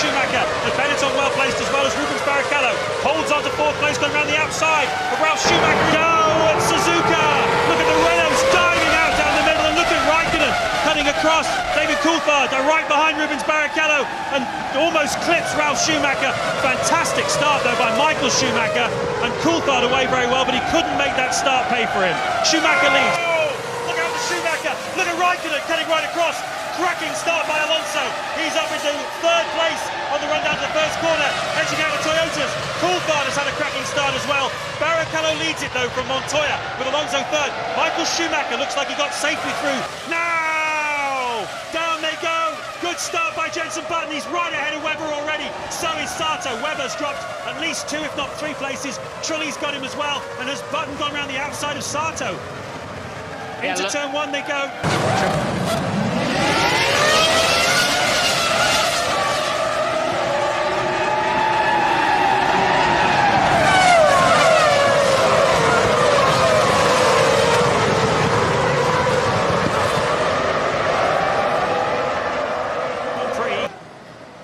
Schumacher. And Benetton well placed as well as Rubens Barrichello. Holds on to fourth place going around the outside of Ralf Schumacher. No, it's Suzuka. Look at the Renaults diving out down the middle, and look at Raikkonen cutting across. David Coulthard right behind Rubens Barrichello and almost clips Ralf Schumacher. Fantastic start though by Michael Schumacher, and Coulthard away very well, but he couldn't make that start pay for him. Schumacher leads. Oh, look out for Schumacher. Look at Raikkonen cutting right across. Cracking start by Alonso. He's up into third place on the run down to the first corner, edging out the Toyotas. Coulthard has had a cracking start as well. Barrichello leads it though from Montoya with Alonso third. Michael Schumacher looks like he got safely through. Now down they go. Good start by Jenson Button. He's right ahead of Webber already. So is Sato. Webber's dropped at least 2 if not 3 places. Trulli's got him as well, and has Button gone around the outside of Sato. Into turn 1 they go.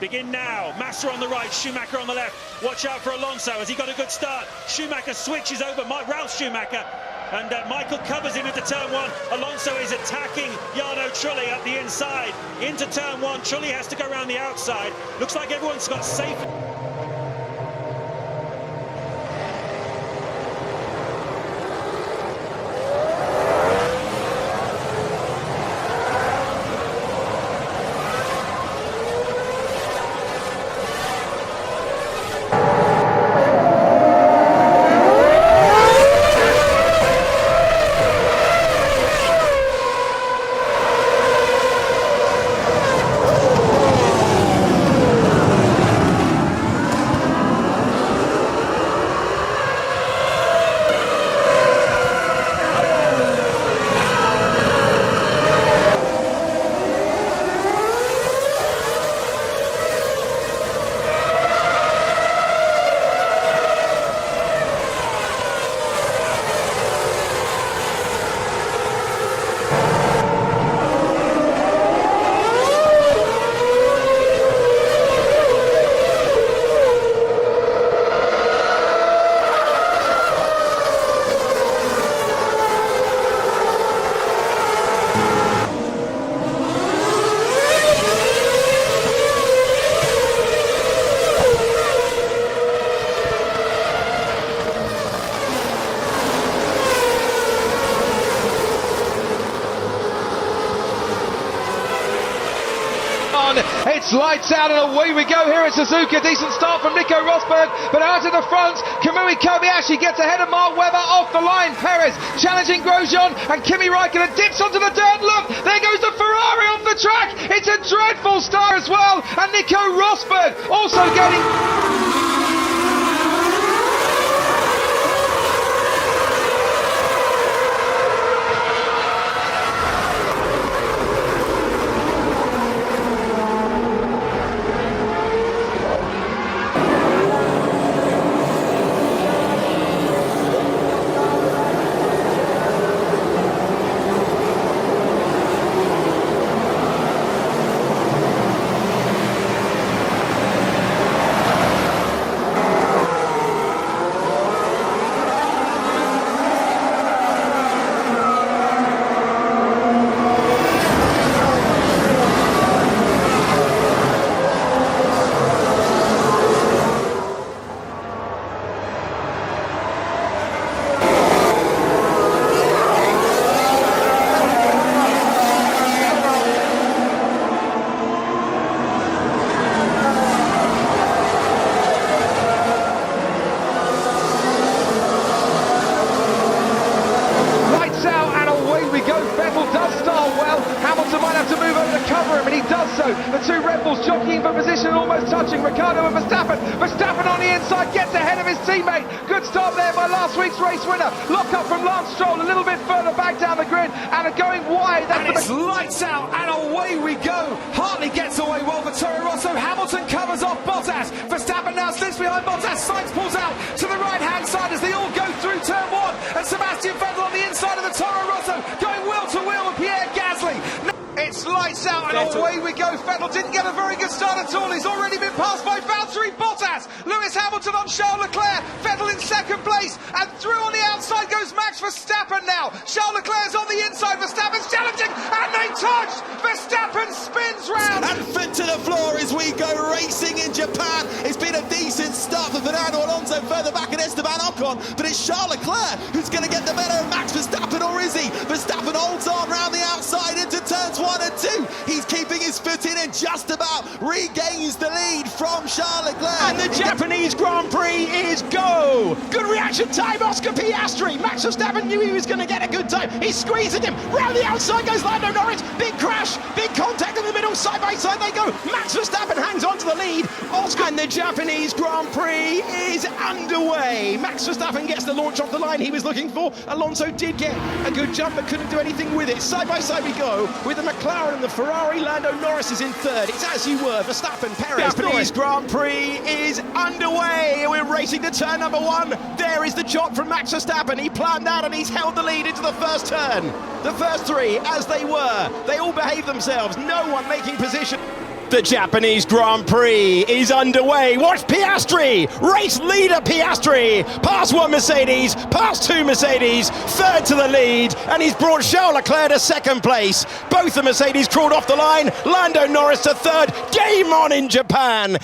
Begin now. Massa on the right, Schumacher on the left. Watch out for Alonso. Has he got a good start? Schumacher switches over Ralf Schumacher, and Michael covers him into turn 1. Alonso is attacking Jarno Trulli up the inside. Into turn 1, Trulli has to go around the outside. Looks like everyone's got safe. It's lights out and away we go here at Suzuka. Decent start from Nico Rosberg, but out in the front, Kamui Kobayashi gets ahead of Mark Webber off the line. Perez challenging Grosjean, and Kimi Raikkonen dips onto the dirt. Look, there goes the Ferrari off the track. It's a dreadful start as well, and Nico Rosberg also getting... The two Red Bulls jockeying for position and almost touching. Ricciardo and Verstappen. Verstappen on the inside gets ahead of his teammate. Good start there by last week's race winner. Lock up from Lance Stroll a little bit further back down the grid and are going wide. And it's lights out and away we go. Hartley gets away well for Toro Rosso. Hamilton covers off Bottas. Verstappen now slips behind Bottas. Sainz pulls out to the right hand side as they all go through turn 1. And Sebastian Vettel on the inside of the Toro Rosso going wheel to wheel with Pierre Gasly. It's It's lights out and away we go. Vettel didn't get a very good start at all. He's already been passed by Valtteri Bottas. Lewis Hamilton on Charles Leclerc. Vettel in second place. And through on the outside goes Max Verstappen now. Charles Leclerc's on the inside. Verstappen's challenging. And they touch. Verstappen spins round. And foot to the floor as we go racing in Japan. It's been a decent start for Fernando Alonso further back and Esteban Ocon. But it's Charles Leclerc who's going to get the better of Max Verstappen, or is he? Verstappen holds on round the outside into turns 1 and 2. He's keeping his foot in and just about regains the lead from Charles Leclerc. And the Japanese Grand Prix is go! Good reaction time, Oscar Piastri. Max Verstappen knew he was going to get a good time. He's squeezing him. Round the outside goes Lando Norris. Big crash, big contact in the middle. Side by side they go. Max Verstappen hangs on to the lead. Oscar, and the Japanese Grand Prix is underway. Max Verstappen gets the launch off the line he was looking for. Alonso did get a good jump but couldn't do anything with it. Side by side we go with the McLaren and the Ferrari. Lando Norris is in third. It's as you were. Verstappen, Perez, Japanese Grand Prix is underway. We're racing to turn number 1. There is the jog from Max Verstappen. He planned that and he's held the lead into the first turn. The first 3, as they were, they all behaved themselves. No one making position. The Japanese Grand Prix is underway. Watch Piastri, race leader Piastri, past 1 Mercedes, past 2 Mercedes, third to the lead, and he's brought Charles Leclerc to second place. Both the Mercedes crawled off the line, Lando Norris to third. Game on in Japan.